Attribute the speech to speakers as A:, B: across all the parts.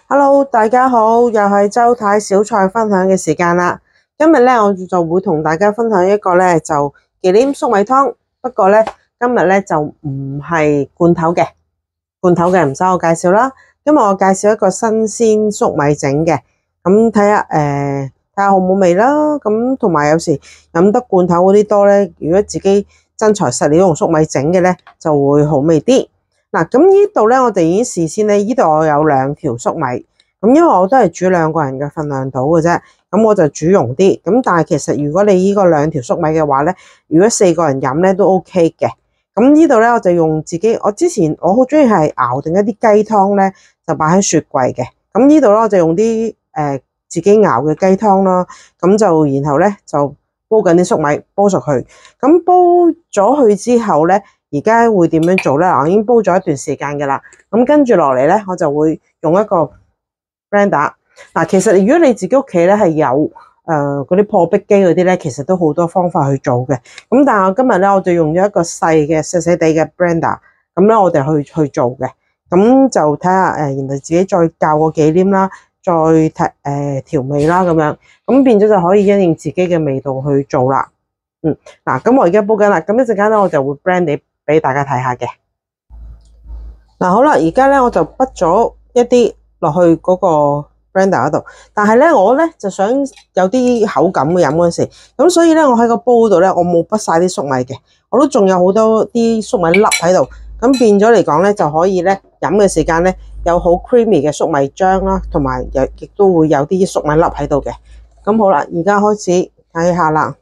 A: Hello，大家好，又係周太小菜分享嘅時間啦。今日咧，我就會同大家分享一個咧就忌廉粟米湯。不過咧，今日咧就唔係罐頭嘅，罐頭嘅唔使我介紹啦。今日我介紹一個新鮮粟米整嘅，咁睇下好冇味啦。咁同埋有時飲得罐頭嗰啲多咧，如果自己真材實料用粟米整嘅咧，就會好味啲。嗱，咁呢度咧，我哋已經事先咧，呢度我有2條粟米，咁因為我都係煮2個人嘅份量到嘅啫，咁我就煮溶啲。咁但係其實如果你呢個2條粟米嘅話咧，如果4個人飲咧都 OK 嘅。咁呢度咧，我就用自己，之前我好中意係熬定一啲雞湯咧，就擺喺雪櫃嘅。咁呢度咧，我就用啲自己熬嘅雞湯啦，咁就然後咧就煲緊啲粟米，煲熟佢。咁煲咗佢之後咧，而家會點樣做咧？我已經煲咗一段時間㗎啦。咁跟住落嚟咧，我就會用一個 blender。嗱，其實如果你自己屋企咧係有嗰啲破壁機嗰啲咧，其實都好多方法去做嘅。咁但係我今日咧，我就用咗一個細細地嘅 blender。咁咧，我哋去做嘅。咁就睇下然後自己再校個忌廉啦，再調味啦咁樣。咁變咗就可以因應自己嘅味道去做啦。嗱，咁我而家煲緊啦。咁一陣間咧，我就會 blend 俾大家睇下嘅。嗱，好啦，而家咧我就滗咗一啲落去嗰個 blender 嗰度，但係咧我咧就想有啲口感嘅飲嗰陣時，咁所以咧我喺個煲度咧我冇滗晒啲粟米嘅，我都仲有好多啲粟米粒喺度，咁變咗嚟講咧就可以咧飲嘅時間咧有好 creamy 嘅粟米漿啦，同埋亦都會有啲粟米粒喺度嘅。咁好啦，而家開始睇下啦。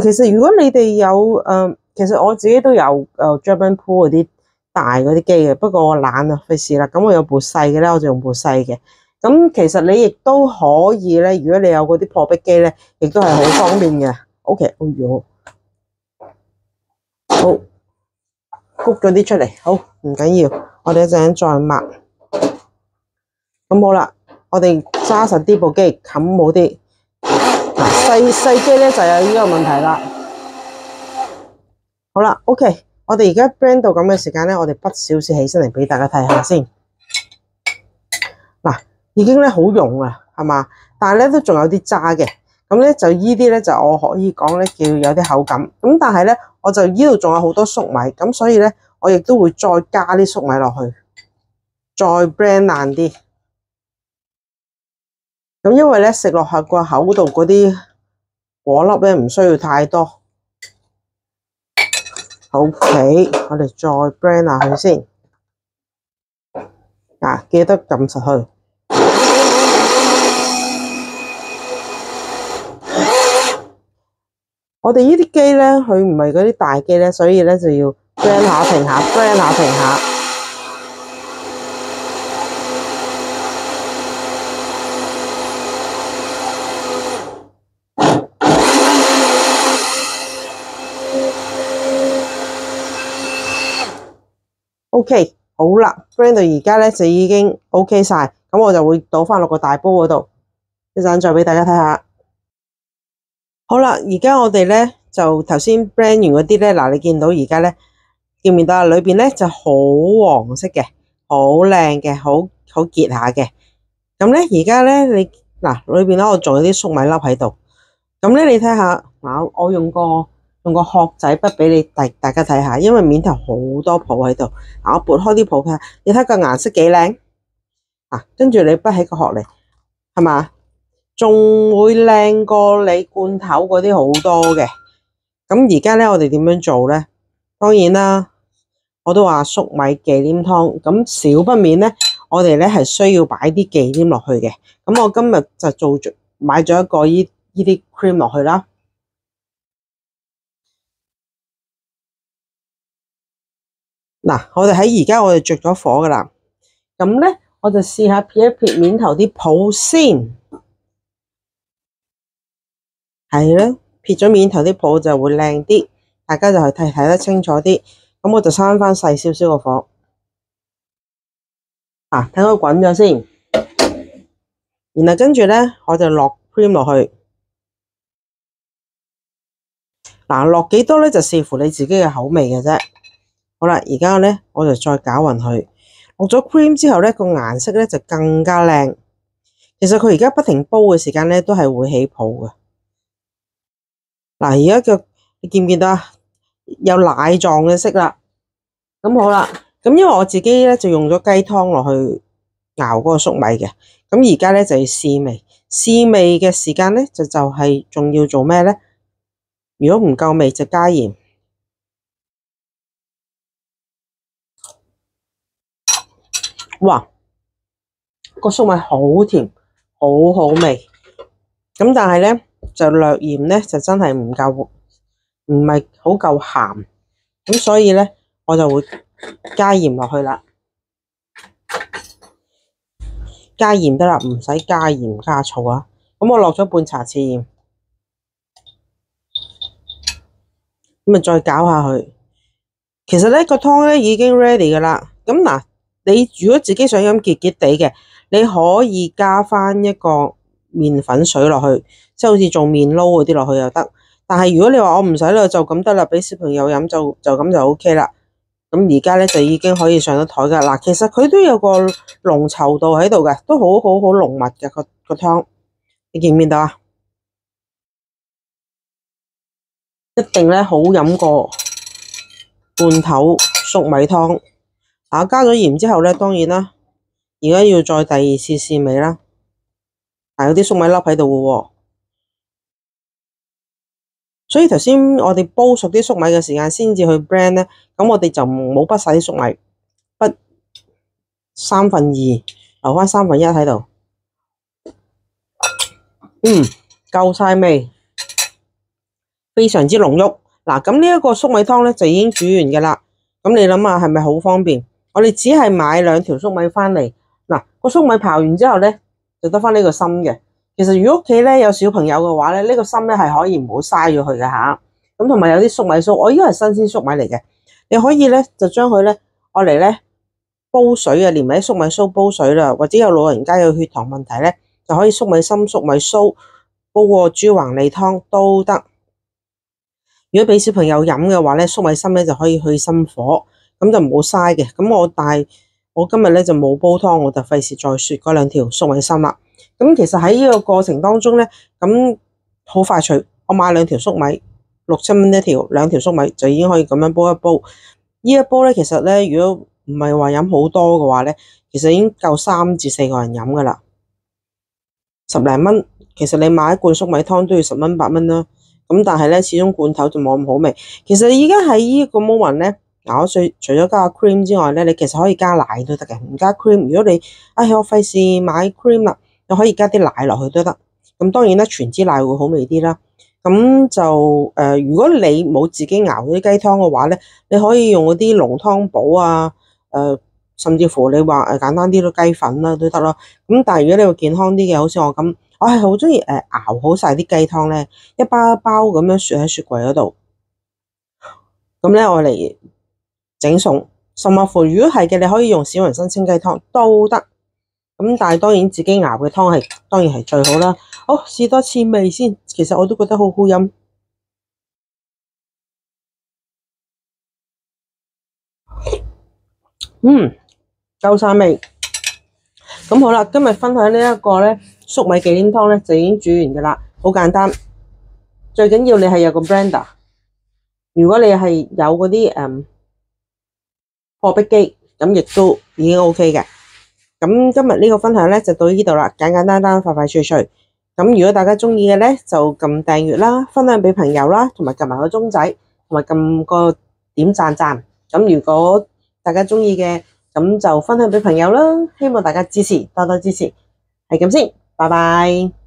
A: 其實如果你哋有其實我自己都有German Pool 嗰啲大嗰啲機嘅，不過我懶啊，費事啦。咁我有部細嘅咧，我就用部細嘅。咁其實你亦都可以咧，如果你有嗰啲破壁機咧，亦都係好方便嘅。OK，哎呦，好，谷咗啲出嚟，好，唔緊要，我哋一陣再抹。咁好啦，我哋揸實啲部機，冚好啲。細機咧就有呢個問題啦。好啦 ，OK， 我哋而家 blend 到咁嘅時間咧，我哋滗少少起身嚟俾大家睇下先。嗱，已經咧好溶啊，係嘛？但係咧都仲有啲渣嘅。咁咧就呢啲咧就我可以講咧叫有啲口感。咁但係咧我就呢度仲有好多粟米，咁所以咧我亦都會再加啲粟米落去，再 blend 爛啲。咁因為咧食落下個口度嗰啲果粒咧唔需要太多。OK， 我哋再 blend 下佢先。記得撳實去。我哋呢啲機咧，佢唔係嗰啲大機咧，所以咧就要 blend 下停下 ，blend 下停下。OK， 好啦 ，blend 到而家咧就已經 OK 晒，咁我就會倒翻落個大煲嗰度，一陣再俾大家睇下。好啦，而家我哋咧就頭先 blend 完嗰啲咧，嗱你見到而家咧見唔見到啊？裏邊咧就好黃色嘅，好靚嘅，好結下嘅。咁咧而家咧你裏邊咧我仲有啲粟米粒喺度。咁咧你睇下，我用個殼仔筆俾你大家睇下，因為面頭好多泡喺度。我撥開啲泡佢，你睇個顏色幾靚跟住你筆起個殼嚟，係嘛？仲會靚過你罐頭嗰啲好多嘅。咁而家咧我哋點樣做咧？當然啦，我都話粟米忌廉湯，咁少不免咧，我哋咧係需要擺啲忌廉落去嘅。咁我今日就買咗一個呢啲 cream 落去啦。嗱，我哋喺而家我哋着咗火噶啦，咁咧我就試下撇一撇面頭啲泡先，係啦，撇咗面頭啲泡就會靚啲，大家就係睇得清楚啲。咁我就閂翻細少少個火，等佢滾咗先。然後跟住咧我就落 cream 落去。嗱，落幾多咧就視乎你自己嘅口味嘅啫。好啦，而家咧我就再攪勻佢。落咗 cream 之後咧，個顏色咧就更加靚。其實佢而家不停煲嘅時間咧都係會起泡嘅。嗱，而家嘅你見唔見到啊？有奶狀嘅色啦。咁好啦，咁因為我自己咧就用咗雞湯落去熬嗰個粟米嘅。咁而家咧就要試味。試味嘅時間咧就係仲要做咩咧？如果唔夠味就加鹽。哇，個粟米好甜，好好味。咁但係咧就略鹽咧就真係唔夠，唔係好夠鹹。咁所以咧我就會加鹽落去啦。加鹽得啦，唔使加鹽加醋啊。咁我落咗半茶匙鹽。咁啊，再攪下佢。其實咧個湯咧已經 ready 噶啦。咁嗱，你如果自己想飲結結地嘅，你可以加翻一個麵粉水落去，即係好似做麵撈嗰啲落去又得。但係如果你話我唔使啦，就咁得啦，俾小朋友飲就咁就 OK 啦。咁而家咧就已經可以上咗台噶啦。其實佢都有個濃稠度喺度嘅，都好濃密嘅個湯。你見唔見到啊？一定咧好飲過罐頭粟米湯。加咗鹽之後咧，當然啦，而家要再第二次試味啦。有啲粟米粒喺度嘅喎，所以頭先我哋煲熟啲粟米嘅時間先至去 blend 咧，咁我哋就唔好畢晒啲粟米，畢2/3，留翻1/3喺度。夠晒味，非常之濃郁。嗱，咁呢一個粟米湯咧就已經煮完嘅啦。咁你諗下係咪好方便？我哋只係買2條粟米翻嚟。嗱，個粟米刨完之後咧，就得翻呢個心嘅。其實如果屋企咧有小朋友嘅話咧，呢個心咧係可以唔好嘥咗佢嘅吓。咁同埋有啲粟米酥，我依個係新鮮粟米嚟嘅，你可以咧就將佢咧愛嚟咧煲水啊，連埋啲粟米酥煲水啦，或者有老人家有血糖問題咧，就可以粟米心、粟米酥煲個豬橫脷湯都得。如果俾小朋友飲嘅話咧，粟米心咧就可以去心火，咁就唔好嘥嘅。咁但係我今日咧就冇煲湯，我就費事再雪嗰2條粟米心啦。咁其實喺呢個過程當中咧，咁好快脆。我買2條粟米，6-7蚊一條，2條粟米就已經可以咁樣煲一煲。呢一煲咧，其實咧如果唔係話飲好多嘅話咧，其實已經夠3至4個人飲噶啦，10零蚊。其實你買一罐粟米湯都要10蚊8蚊啦。咁但係咧，始終罐頭就冇咁好味。其實而家喺呢個 moment 咧，我除咗加 cream 之外咧，你其實可以加奶都得嘅，唔加 cream。如果你我費事買 cream 啦，你可以加啲奶落去都得。咁當然啦，全脂奶會好味啲啦。咁就如果你冇自己熬啲雞湯嘅話咧，你可以用嗰啲濃湯寶啊，甚至乎你話簡單啲都雞粉啦都得咯。咁但係如果你話健康啲嘅，好似我咁。我係好中意熬好晒啲雞湯咧，一包一包咁樣雪喺雪櫃嗰度。咁咧我嚟整餸，甚至乎如果係嘅，你可以用小人參清雞湯都得。咁但係當然自己熬嘅湯當然係最好啦。好，試多次味先，其實我都覺得好好飲。夠晒味。咁好啦，今日分享呢一個咧粟米忌廉湯咧就已經煮完噶啦，好簡單。最緊要你係有個 blender， 如果你係有嗰啲破壁機，咁亦都已經 OK 嘅。咁今日呢個分享咧就到呢度啦，簡簡單單，快快脆脆。咁如果大家中意嘅咧，就撳訂閱啦，分享俾朋友啦，同埋撳埋個鐘仔，同埋撳個點讚。咁如果大家中意嘅，咁就分享俾朋友啦，希望大家支持，多多支持，係咁先，拜拜。